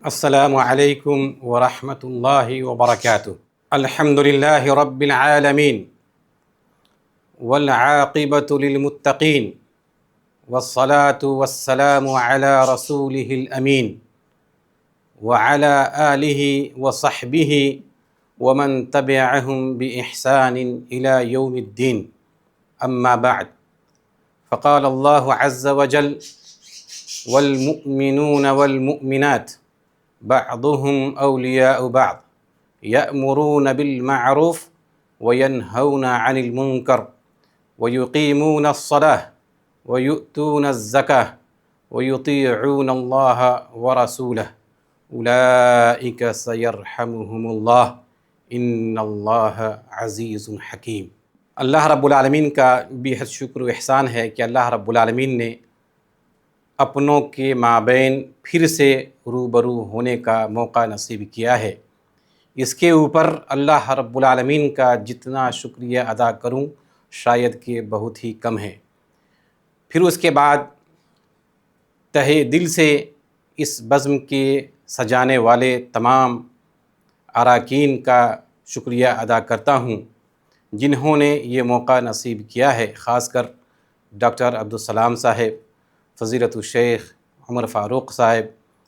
السلام علیکم ورحمۃ اللہ وبرکاتہ۔ الحمد للہ رب العالمین والعاقبۃ للمتقین والصلاة والسلام علی رسولہ الامین وعلی آلہ وصحبہ ومن تبعہم بإحسان الی یوم الدین، اما بعد، فقال اللہ عز وجل: والمؤمنون والمؤمنات بعضهم اولیاء بعض یأمرون بالمعروف وینہون عن المنکر ویقیمون الصلاة ویؤتون الزکاة ویطیعون اللہ ورسولہ اولئک سیرحمہم اللہ ان اللہ عزیز حکیم۔ اللہ رب العالمین کا بےحد شکر و احسان ہے کہ اللہ رب العالمین نے اپنوں کے مابین پھر سے روبرو ہونے کا موقع نصیب کیا ہے۔ اس کے اوپر اللہ رب العالمین کا جتنا شکریہ ادا کروں شاید کہ بہت ہی کم ہے۔ پھر اس کے بعد تہہ دل سے اس بزم کے سجانے والے تمام اراکین کا شکریہ ادا کرتا ہوں جنہوں نے یہ موقع نصیب کیا ہے، خاص کر ڈاکٹر عبدالسلام صاحب، فضیلت الشیخ عمر فاروق صاحب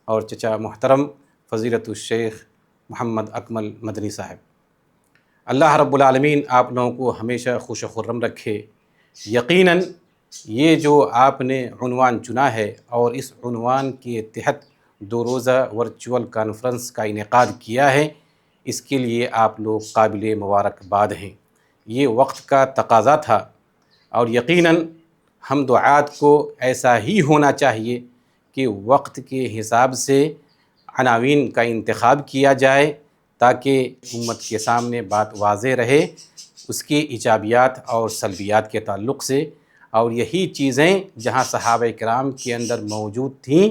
اور چچا محترم فضیلت الشیخ محمد اکمل مدنی صاحب۔ اللہ رب العالمین آپ لوگوں کو ہمیشہ خوش و خرم رکھے۔ یقیناً یہ جو آپ نے عنوان چنا ہے اور اس عنوان کے تحت 2 روزہ ورچوئل کانفرنس کا انعقاد کیا ہے، اس کے لیے آپ لوگ قابل مبارکباد ہیں۔ یہ وقت کا تقاضا تھا اور یقیناً ہم دعات کو ایسا ہی ہونا چاہیے کہ وقت کے حساب سے عناوین کا انتخاب کیا جائے تاکہ امت کے سامنے بات واضح رہے اس کے ایجابیات اور سلبیات کے تعلق سے، اور یہی چیزیں جہاں صحابہ کرام کے اندر موجود تھیں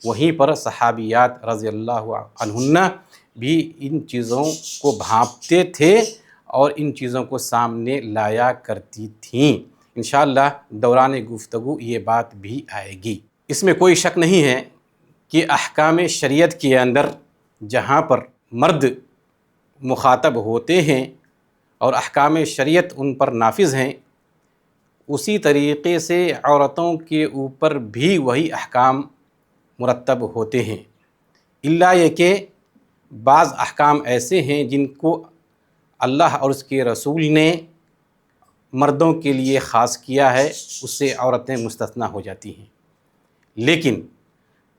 وہیں پر صحابیات رضی اللہ عنہن بھی ان چیزوں کو بھانپتے تھے اور ان چیزوں کو سامنے لایا کرتی تھیں۔ انشاءاللہ دوران گفتگو یہ بات بھی آئے گی۔ اس میں کوئی شک نہیں ہے کہ احکام شریعت کے اندر جہاں پر مرد مخاطب ہوتے ہیں اور احکام شریعت ان پر نافذ ہیں، اسی طریقے سے عورتوں کے اوپر بھی وہی احکام مرتب ہوتے ہیں، الا یہ کہ بعض احکام ایسے ہیں جن کو اللہ اور اس کے رسول نے مردوں کے لیے خاص کیا ہے، اس سے عورتیں مستثنیٰ ہو جاتی ہیں۔ لیکن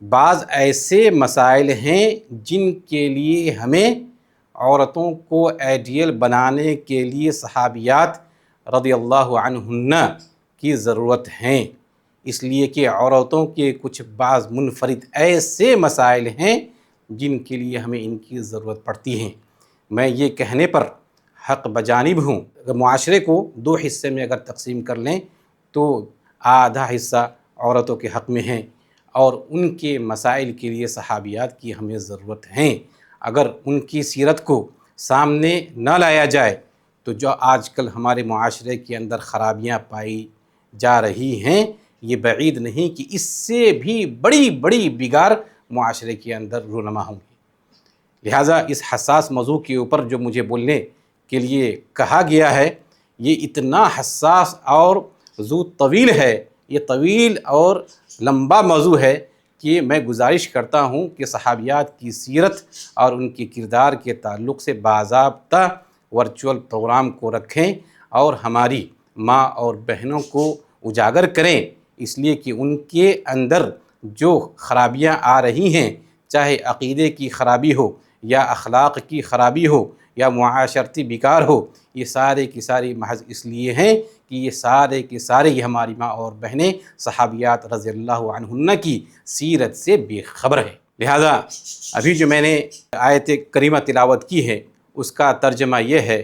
بعض ایسے مسائل ہیں جن کے لیے ہمیں عورتوں کو آئیڈیل بنانے کے لیے صحابیات رضی اللہ عنہن کی ضرورت ہیں، اس لیے کہ عورتوں کے کچھ بعض منفرد ایسے مسائل ہیں جن کے لیے ہمیں ان کی ضرورت پڑتی ہیں۔ میں یہ کہنے پر حق بجانب ہوں، اگر معاشرے کو 2 حصے میں اگر تقسیم کر لیں تو آدھا حصہ عورتوں کے حق میں ہیں اور ان کے مسائل کے لیے صحابیات کی ہمیں ضرورت ہیں۔ اگر ان کی سیرت کو سامنے نہ لایا جائے تو جو آج کل ہمارے معاشرے کے اندر خرابیاں پائی جا رہی ہیں، یہ بعید نہیں کہ اس سے بھی بڑی بڑی بگاڑ معاشرے کے اندر رونما ہوں گی۔ لہٰذا اس حساس موضوع کے اوپر جو مجھے بولنے کے لیے کہا گیا ہے، یہ اتنا حساس اور ذو طویل ہے، یہ طویل اور لمبا موضوع ہے کہ میں گزارش کرتا ہوں کہ صحابیات کی سیرت اور ان کے کردار کے تعلق سے باضابطہ ورچوئل پروگرام کو رکھیں اور ہماری ماں اور بہنوں کو اجاگر کریں، اس لیے کہ ان کے اندر جو خرابیاں آ رہی ہیں، چاہے عقیدے کی خرابی ہو یا اخلاق کی خرابی ہو یا معاشرتی بیکار ہو، یہ سارے کی ساری محض اس لیے ہیں کہ یہ سارے کے سارے یہ ہماری ماں اور بہنیں صحابیات رضی اللہ عنہن کی سیرت سے بے خبر ہیں۔ لہٰذا ابھی جو میں نے آیت کریمہ تلاوت کی ہے اس کا ترجمہ یہ ہے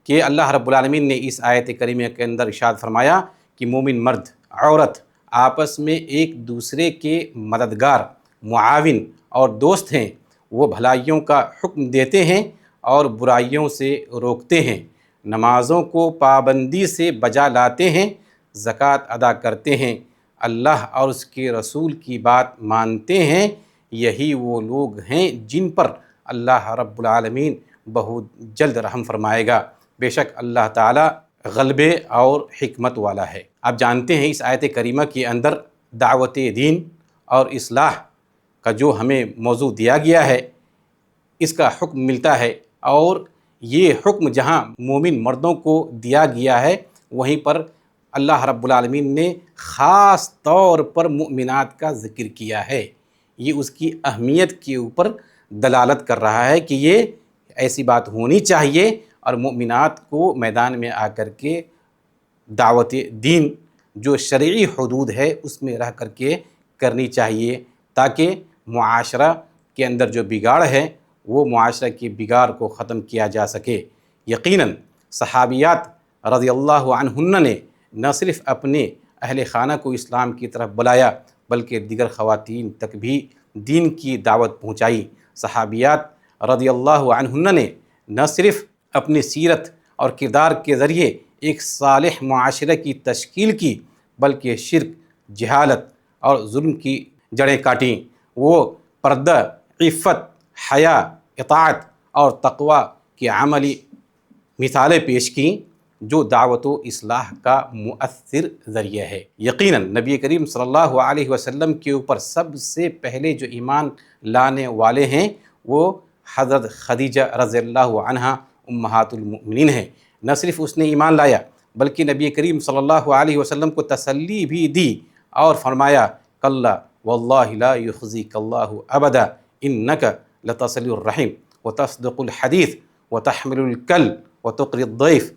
کہ اللہ رب العالمین نے اس آیت کریمہ کے اندر ارشاد فرمایا کہ مومن مرد عورت آپس میں ایک دوسرے کے مددگار، معاون اور دوست ہیں، وہ بھلائیوں کا حکم دیتے ہیں اور برائیوں سے روکتے ہیں، نمازوں کو پابندی سے بجا لاتے ہیں، زکوٰۃ ادا کرتے ہیں، اللہ اور اس کے رسول کی بات مانتے ہیں، یہی وہ لوگ ہیں جن پر اللہ رب العالمین بہت جلد رحم فرمائے گا۔ بے شک اللہ تعالیٰ غلبے اور حکمت والا ہے۔ آپ جانتے ہیں اس آیت کریمہ کے اندر دعوت دین اور اصلاح کا جو ہمیں موضوع دیا گیا ہے، اس کا حکم ملتا ہے، اور یہ حکم جہاں مومن مردوں کو دیا گیا ہے وہیں پر اللہ رب العالمین نے خاص طور پر مؤمنات کا ذکر کیا ہے۔ یہ اس کی اہمیت کے اوپر دلالت کر رہا ہے کہ یہ ایسی بات ہونی چاہیے، اور مؤمنات کو میدان میں آ کر کے دعوت دین جو شرعی حدود ہے اس میں رہ کر کے کرنی چاہیے، تاکہ معاشرہ کے اندر جو بگاڑ ہے وہ معاشرہ کی بگاڑ کو ختم کیا جا سکے۔ یقیناً صحابیات رضی اللہ عنہن نے نہ صرف اپنے اہل خانہ کو اسلام کی طرف بلایا بلکہ دیگر خواتین تک بھی دین کی دعوت پہنچائی۔ صحابیات رضی اللہ عنہن نے نہ صرف اپنی سیرت اور کردار کے ذریعے ایک صالح معاشرہ کی تشکیل کی بلکہ شرک، جہالت اور ظلم کی جڑیں کاٹیں۔ وہ پردہ، عفت، حیا، اطاعت اور تقوی کی عملی مثالیں پیش کیں جو دعوت و اصلاح کا مؤثر ذریعہ ہے۔ یقیناً نبی کریم صلی اللہ علیہ وسلم کے اوپر سب سے پہلے جو ایمان لانے والے ہیں وہ حضرت خدیجہ رضی اللہ عنہا امہات المؤمنین ہیں۔ نہ صرف اس نے ایمان لایا بلکہ نبی کریم صلی اللہ علیہ وسلم کو تسلی بھی دی اور فرمایا کلا واللہ لا یخزیک اللہ ابدا انک لتصل الرحم وتصدق الحدیث وتحمل الکل وتقری الضیف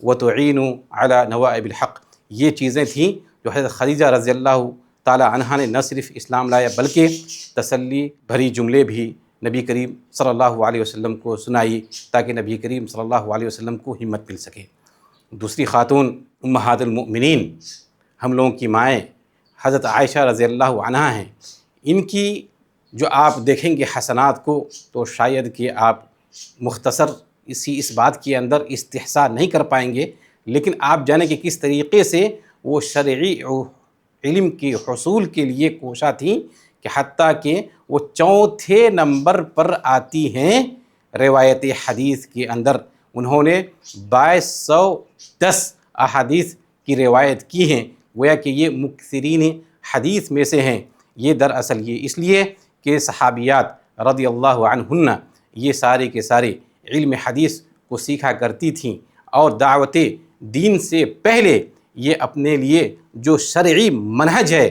وتعین علی نوائب الحق۔ یہ چیزیں تھیں جو حضرت خدیجہ رضی اللہ تعالی عنہا نے نہ صرف اسلام لایا بلکہ تسلی بھری جملے بھی نبی کریم صلی اللہ علیہ وسلم کو سنائی تاکہ نبی کریم صلی اللہ علیہ وسلم کو ہمت مل سکے۔ دوسری خاتون امہات المؤمنین، ہم لوگوں کی مائیں حضرت عائشہ رضی اللہ عنہا ہیں۔ ان کی جو آپ دیکھیں گے حسنات کو تو شاید کہ آپ مختصر اس بات کے اندر استحصاء نہیں کر پائیں گے، لیکن آپ جانیں کہ کس طریقے سے وہ شرعی علم کے حصول کے لیے کوشاں تھیں کہ حتیٰ کہ وہ چوتھے نمبر پر آتی ہیں روایت حدیث کے اندر۔ انہوں نے 2210 احادیث کی روایت کی ہیں، گویا کہ یہ مکثرین حدیث میں سے ہیں۔ یہ دراصل یہ اس لیے کہ صحابیات رضی اللہ عنہن یہ سارے کے سارے علم حدیث کو سیکھا کرتی تھیں، اور دعوت دین سے پہلے یہ اپنے لیے جو شرعی منہج ہے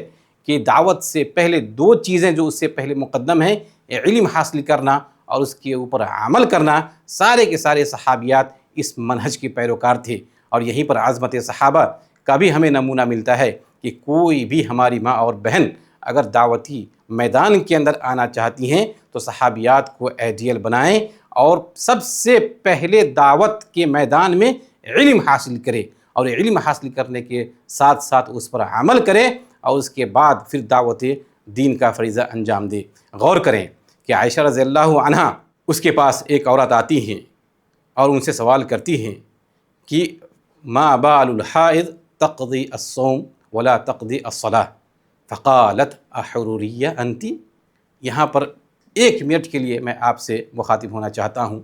کہ دعوت سے پہلے دو چیزیں جو اس سے پہلے مقدم ہیں، علم حاصل کرنا اور اس کے اوپر عمل کرنا، سارے کے سارے صحابیات اس منہج کے پیروکار تھے۔ اور یہیں پر عظمت صحابہ کا بھی ہمیں نمونہ ملتا ہے کہ کوئی بھی ہماری ماں اور بہن اگر دعوتی میدان کے اندر آنا چاہتی ہیں تو صحابیات کو آئیڈیل بنائیں اور سب سے پہلے دعوت کے میدان میں علم حاصل کرے، اور علم حاصل کرنے کے ساتھ ساتھ اس پر عمل کرے، اور اس کے بعد پھر دعوت دین کا فریضہ انجام دے۔ غور کریں کہ عائشہ رضی اللہ عنہا اس کے پاس ایک عورت آتی ہیں اور ان سے سوال کرتی ہیں کہ ما بال الحائض تقضی الصوم ولا تقضی الصلاۃ فقالت احروریہ انتی۔ یہاں پر ایک منٹ کے لیے میں آپ سے مخاطب ہونا چاہتا ہوں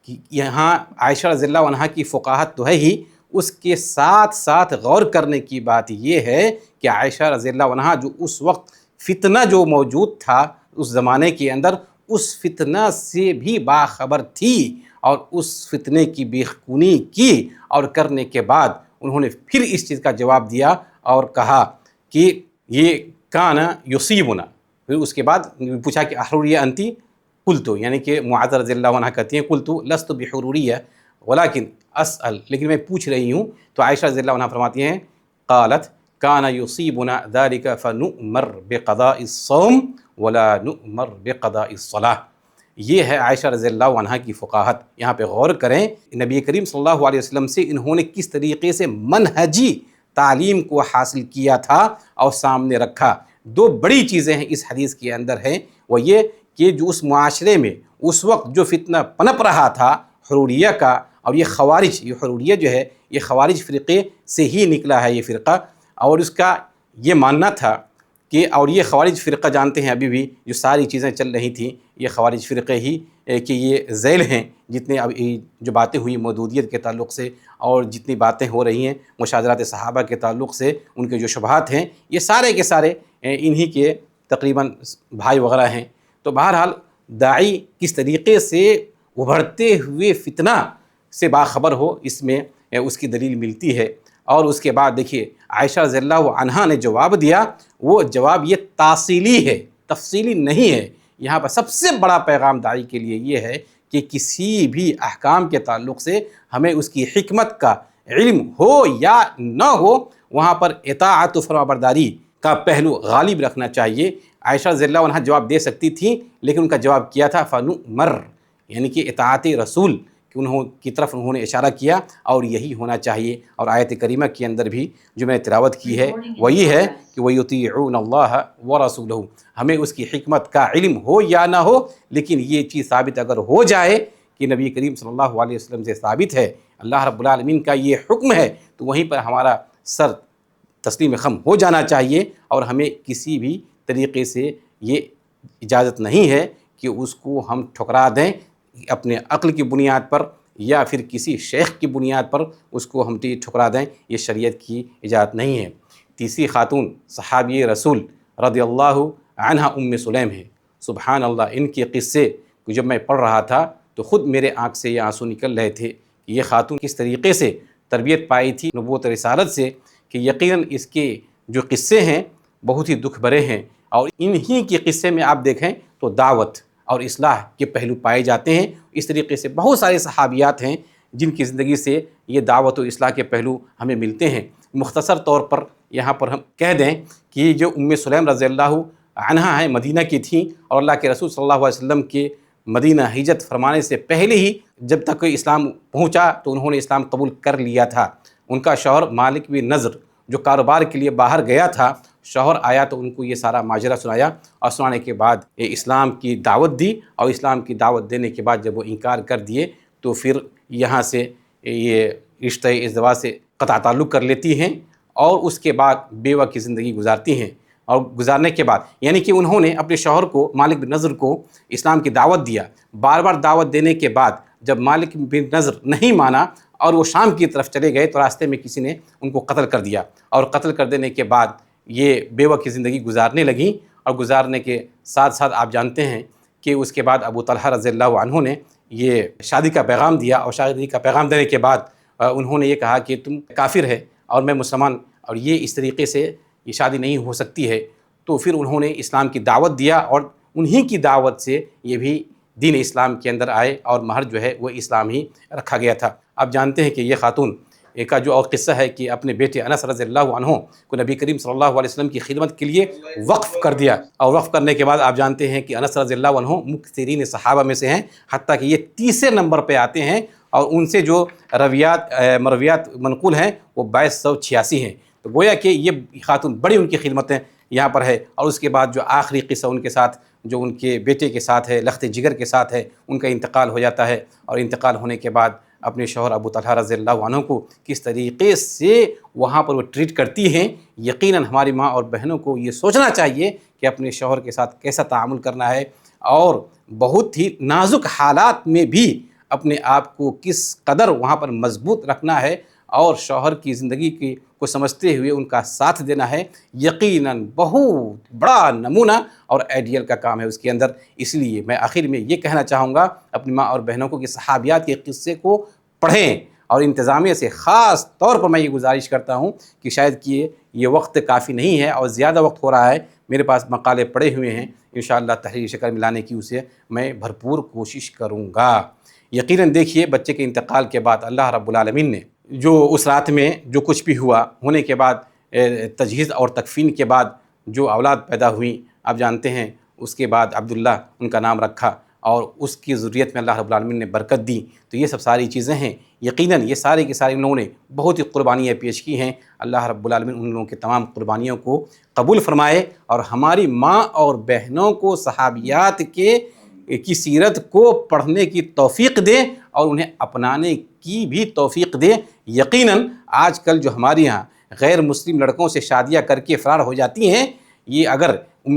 کہ یہاں عائشہ رضی اللہ عنہا کی فقاہت تو ہے ہی، اس کے ساتھ ساتھ غور کرنے کی بات یہ ہے کہ عائشہ رضی اللہ عنہا جو اس وقت فتنہ جو موجود تھا اس زمانے کے اندر، اس فتنہ سے بھی باخبر تھی، اور اس فتنے کی بیخونی کی، اور کرنے کے بعد انہوں نے پھر اس چیز کا جواب دیا اور کہا کہ یہ کان یصیبنا۔ پھر اس کے بعد پوچھا کہ احروریہ انتی، قلتو، یعنی کہ معاذ رضی اللہ عنہ کہتی ہیں قلتو لست بحروریہ ولیکن اسأل، لیکن میں پوچھ رہی ہوں۔ تو عائشہ رضی اللہ عنہ فرماتی ہیں قالت کان یصیبنا ذلک فنؤمر بقضاء الصوم ولا نؤمر بقضاء الصلاۃ۔ یہ ہے عائشہ رضی اللہ عنہ کی فقاہت۔ یہاں پہ غور کریں نبی کریم صلی اللہ علیہ وسلم سے انہوں نے کس طریقے سے منہجی تعلیم کو حاصل کیا تھا اور سامنے رکھا۔ دو بڑی چیزیں ہیں اس حدیث کے اندر ہیں، وہ یہ کہ جو اس معاشرے میں اس وقت جو فتنہ پنپ رہا تھا حروریہ کا، اور یہ خوارج، یہ حروریہ جو ہے یہ خوارج فرقے سے ہی نکلا ہے یہ فرقہ، اور اس کا یہ ماننا تھا کہ اور یہ خوارج فرقہ جانتے ہیں ابھی بھی جو ساری چیزیں چل رہی تھیں یہ خوارج فرقے ہی کہ یہ ذیل ہیں، جتنے اب جو باتیں ہوئی مودودیت کے تعلق سے اور جتنی باتیں ہو رہی ہیں مشاجرات صحابہ کے تعلق سے، ان کے جو شبہات ہیں یہ سارے کے سارے انہی کے تقریباً بھائی وغیرہ ہیں۔ تو بہرحال داعی کس طریقے سے ابھرتے ہوئے فتنہ سے باخبر ہو، اس میں اس کی دلیل ملتی ہے۔ اور اس کے بعد دیکھیے عائشہ رضی اللہ عنہا نے جواب دیا، وہ جواب یہ تاصیلی ہے، تفصیلی نہیں ہے۔ یہاں پر سب سے بڑا پیغام داعی کے لیے یہ ہے کہ کسی بھی احکام کے تعلق سے ہمیں اس کی حکمت کا علم ہو یا نہ ہو، وہاں پر اطاعت و فرمانبرداری کا پہلو غالب رکھنا چاہیے۔ عائشہ رضی اللہ عنہا جواب دے سکتی تھیں، لیکن ان کا جواب کیا تھا فنؤمر، یعنی کہ اطاعت رسول کی طرف انہوں نے اشارہ کیا، اور یہی ہونا چاہیے۔ اور آیت کریمہ کے اندر بھی جو میں نے تلاوت کی ہے وہی ہے کہ وَيُطِيعُونَ اللَّهَ وَرَسُولَهُ، ہمیں اس کی حکمت کا علم ہو یا نہ ہو، لیکن یہ چیز ثابت اگر ہو جائے کہ نبی کریم صلی اللہ علیہ وسلم سے ثابت ہے، اللہ رب العالمین کا یہ حکم ہے، تو وہیں پر ہمارا سر تسلیم خم ہو جانا چاہیے، اور ہمیں کسی بھی طریقے سے یہ اجازت نہیں ہے کہ اس کو ہم ٹھکرا دیں اپنے عقل کی بنیاد پر یا پھر کسی شیخ کی بنیاد پر اس کو ہم ٹھکرا دیں، یہ شریعت کی اجازت نہیں ہے۔ تیسری خاتون صحابی رسول رضی اللہ عنہا سلیم ہے۔ سبحان اللہ، ان کے قصے کو جب میں پڑھ رہا تھا تو خود میرے آنکھ سے یہ آنسو نکل رہے تھے کہ یہ خاتون کس طریقے سے تربیت پائی تھی نبوت رسالت سے، کہ یقیناً اس کے جو قصے ہیں بہت ہی دکھ بھرے ہیں، اور انہی کے قصے میں آپ دیکھیں تو دعوت اور اصلاح کے پہلو پائے جاتے ہیں۔ اس طریقے سے بہت سارے صحابیات ہیں جن کی زندگی سے یہ دعوت و اصلاح کے پہلو ہمیں ملتے ہیں۔ مختصر طور پر یہاں پر ہم کہہ دیں کہ جو سلیم رضی اللہ عنہا ہیں مدینہ کی تھیں، اور اللہ کے رسول صلی اللہ علیہ وسلم کے مدینہ ہجرت فرمانے سے پہلے ہی جب تک کوئی اسلام پہنچا تو انہوں نے اسلام قبول کر لیا تھا۔ ان کا شوہر مالک بن نضر جو کاروبار کے لیے باہر گیا تھا، شوہر آیا تو ان کو یہ سارا ماجرا سنایا، اور سنانے کے بعد اسلام کی دعوت دی، اور اسلام کی دعوت دینے کے بعد جب وہ انکار کر دیے تو پھر یہاں سے یہ رشتہ ازدواج سے قطع تعلق کر لیتی ہیں، اور اس کے بعد بیوہ کی زندگی گزارتی ہیں۔ اور گزارنے کے بعد یعنی کہ انہوں نے اپنے شوہر کو مالک بن نضر کو اسلام کی دعوت دیا، بار بار دعوت دینے کے بعد جب مالک بن نضر نہیں مانا اور وہ شام کی طرف چلے گئے تو راستے میں کسی نے ان کو قتل کر دیا، اور قتل کر دینے کے بعد یہ بیوہ کی زندگی گزارنے لگیں، اور گزارنے کے ساتھ ساتھ آپ جانتے ہیں کہ اس کے بعد ابو طلحہ رضی اللہ عنہ نے یہ شادی کا پیغام دیا، اور شادی کا پیغام دینے کے بعد انہوں نے یہ کہا کہ تم کافر ہے اور میں مسلمان، اور یہ اس طریقے سے یہ شادی نہیں ہو سکتی ہے۔ تو پھر انہوں نے اسلام کی دعوت دیا، اور انہی کی دعوت سے یہ بھی دین اسلام کے اندر آئے، اور مہر جو ہے وہ اسلام ہی رکھا گیا تھا۔ آپ جانتے ہیں کہ یہ خاتون کا جو اور قصہ ہے کہ اپنے بیٹے انس رضی اللہ عنہ کو نبی کریم صلی اللہ علیہ وسلم کی خدمت کے لیے وقف کر دیا، اور وقف کرنے کے بعد آپ جانتے ہیں کہ انس رضی اللہ عنہ مکثرین صحابہ میں سے ہیں، حتیٰ کہ یہ تیسرے نمبر پہ آتے ہیں، اور ان سے جو مرویات منقول ہیں وہ 2286 ہیں۔ تو گویا کہ یہ خاتون بڑی ان کی خدمتیں یہاں پر ہے۔ اور اس کے بعد جو آخری قصہ ان کے ساتھ جو ان کے بیٹے کے ساتھ ہے، لخت جگر کے ساتھ ہے، ان کا انتقال ہو جاتا ہے، اور انتقال ہونے کے بعد اپنے شوہر ابو طلحہ رضی اللہ عنہ کو کس طریقے سے وہاں پر وہ ٹریٹ کرتی ہیں۔ یقیناً ہماری ماں اور بہنوں کو یہ سوچنا چاہیے کہ اپنے شوہر کے ساتھ کیسا تعامل کرنا ہے، اور بہت ہی نازک حالات میں بھی اپنے آپ کو کس قدر وہاں پر مضبوط رکھنا ہے، اور شوہر کی زندگی کو سمجھتے ہوئے ان کا ساتھ دینا ہے۔ یقیناً بہت بڑا نمونہ اور آئیڈیل کا کام ہے اس کے اندر۔ اس لیے میں آخر میں یہ کہنا چاہوں گا اپنی ماں اور بہنوں کو کہ صحابیات کے قصے کو پڑھیں، اور انتظامیہ سے خاص طور پر میں یہ گزارش کرتا ہوں کہ شاید کہ یہ وقت کافی نہیں ہے اور زیادہ وقت ہو رہا ہے، میرے پاس مقالے پڑے ہوئے ہیں، انشاءاللہ تحریری شکل میں لانے کی اسے میں بھرپور کوشش کروں گا۔ یقیناً دیکھیے بچے کے انتقال کے بعد اللہ رب العالمین نے جو اس رات میں جو کچھ بھی ہوا، ہونے کے بعد تجہیز اور تکفین کے بعد جو اولاد پیدا ہوئیں، آپ جانتے ہیں اس کے بعد عبداللہ ان کا نام رکھا، اور اس کی ذریت میں اللہ رب العالمین نے برکت دی۔ تو یہ سب ساری چیزیں ہیں، یقیناً یہ سارے کے سارے ان لوگوں نے بہت ہی قربانیاں پیش کی ہیں۔ اللہ رب العالمین ان لوگوں کے تمام قربانیوں کو قبول فرمائے، اور ہماری ماں اور بہنوں کو صحابیات کی سیرت کو پڑھنے کی توفیق دے، اور انہیں اپنانے کی بھی توفیق دے۔ یقیناً آج کل جو ہمارے یہاں غیر مسلم لڑکوں سے شادیاں کر کے فرار ہو جاتی ہیں، یہ اگر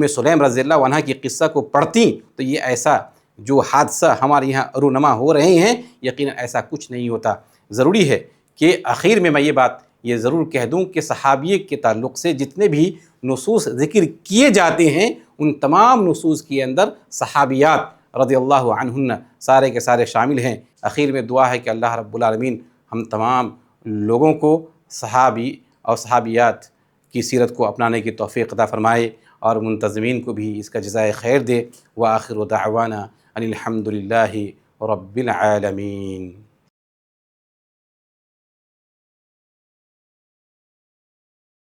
سلیم رضی اللہ عنہ کی قصہ کو پڑھتیں تو یہ ایسا جو حادثہ ہمارے یہاں رونما ہو رہے ہیں یقیناً ایسا کچھ نہیں ہوتا۔ ضروری ہے کہ آخر میں یہ بات یہ ضرور کہہ دوں کہ صحابیہ کے تعلق سے جتنے بھی نصوص ذکر کیے جاتے ہیں ان تمام نصوص کے اندر صحابیات رضی اللہ عنہن سارے کے سارے شامل ہیں۔ آخر میں دعا ہے کہ اللہ رب العالمین ہم تمام لوگوں کو صحابی اور صحابیات کی سیرت کو اپنانے کی توفیق عطا فرمائے اور منتظمین کو بھی اس کا جزائے خیر دے۔ وآخر دعوانا ان الحمد للہ رب العالمین۔